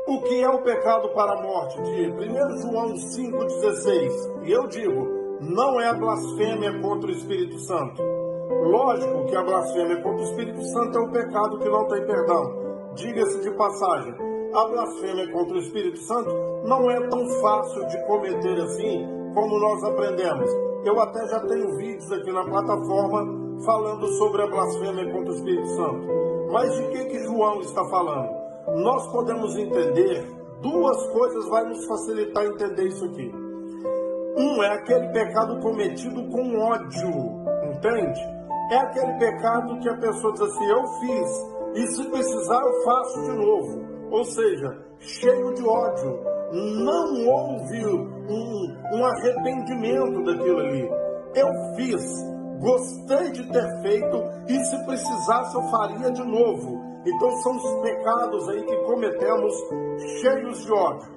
O que é o pecado para a morte? De 1 João 5,16. E eu digo, não é a blasfêmia contra o Espírito Santo. Lógico que a blasfêmia contra o Espírito Santo é um pecado que não tem perdão. Diga-se de passagem, a blasfêmia contra o Espírito Santo não é tão fácil de cometer assim como nós aprendemos. Eu até já tenho vídeos aqui na plataforma falando sobre a blasfêmia contra o Espírito Santo. Mas de que João está falando? Nós podemos entender, duas coisas vai nos facilitar entender isso aqui. Um é aquele pecado cometido com ódio, entende? É aquele pecado que a pessoa diz assim, eu fiz, e se precisar eu faço de novo. Ou seja, cheio de ódio. Não houve um arrependimento daquilo ali. Eu fiz, gostei de ter feito, e se precisasse eu faria de novo. Então são os pecados aí que cometemos cheios de ódio.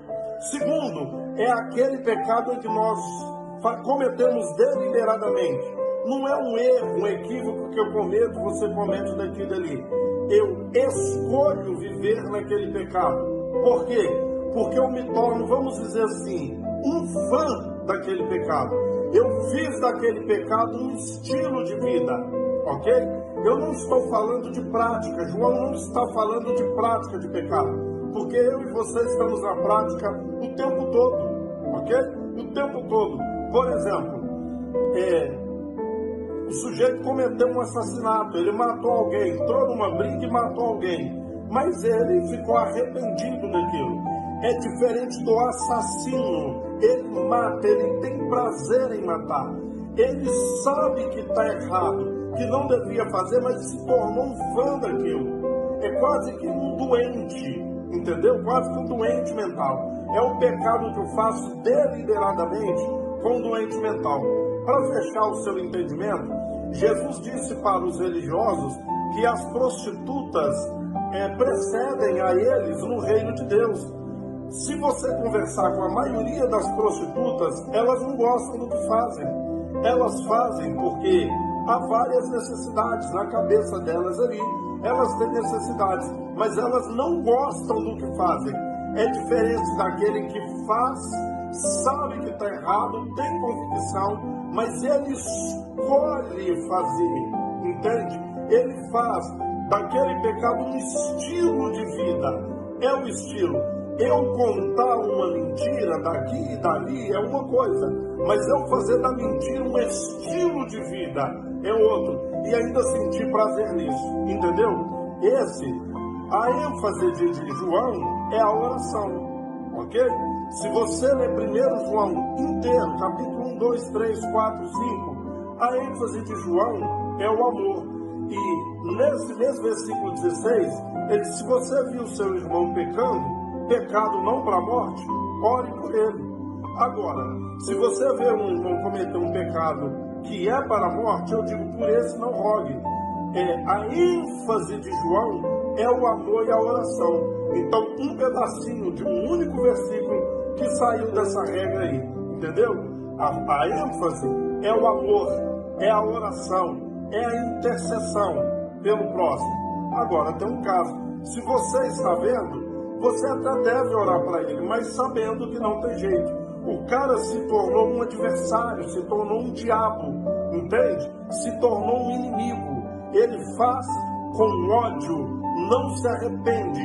Segundo, é aquele pecado que nós cometemos deliberadamente. Não é um erro, um equívoco que eu cometo, você comete daqui e dali. Eu escolho viver naquele pecado. Por quê? Porque eu me torno, vamos dizer assim, um fã daquele pecado. Eu fiz daquele pecado um estilo de vida, ok? Eu não estou falando de prática, João não está falando de prática de pecado, porque eu e você estamos na prática o tempo todo, ok? O tempo todo. Por exemplo, o sujeito cometeu um assassinato, ele matou alguém, entrou numa briga e matou alguém, mas ele ficou arrependido daquilo. É diferente do assassino, ele mata, ele tem prazer em matar, ele sabe que está errado, que não devia fazer, mas se tornou um fã daquilo. É quase que um doente, entendeu? Quase que um doente mental. É o pecado que eu faço deliberadamente com um doente mental. Para fechar o seu entendimento, Jesus disse para os religiosos que as prostitutas precedem a eles no reino de Deus. Se você conversar com a maioria das prostitutas, elas não gostam do que fazem. Elas fazem porque há várias necessidades na cabeça delas ali. Elas têm necessidades, mas elas não gostam do que fazem. É diferente daquele que faz, sabe que está errado, tem convicção, mas ele escolhe fazer, entende? Ele faz daquele pecado um estilo de vida. É o estilo. Eu contar uma mentira daqui e dali é uma coisa, mas eu fazer da mentira um estilo de vida é outro, e ainda sentir prazer nisso, entendeu? A ênfase de João é a oração, ok? Se você ler 1 João inteiro, capítulo 1, 2, 3, 4, 5, a ênfase de João é o amor. E nesse mesmo versículo 16, ele diz, se você viu seu irmão pecado não para a morte, ore por ele. Agora, se você vê um irmão cometer um pecado que é para a morte, eu digo, por esse não rogue. A ênfase de João é o amor e a oração. Então, um pedacinho de um único versículo que saiu dessa regra aí, entendeu? A ênfase é o amor, é a oração, é a intercessão pelo próximo. Agora, tem um caso. Se você está vendo, você até deve orar para ele, mas sabendo que não tem jeito. O cara se tornou um adversário, se tornou um diabo, entende? Se tornou um inimigo. Ele faz com ódio, não se arrepende,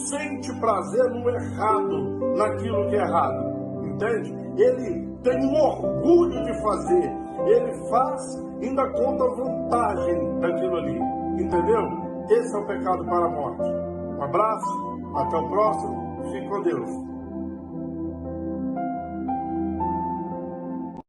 sente prazer no errado, naquilo que é errado, entende? Ele tem um orgulho de fazer, ele faz, ainda conta vantagem daquilo ali, entendeu? Esse é o pecado para a morte. Um abraço. Até o próximo. Fique com Deus.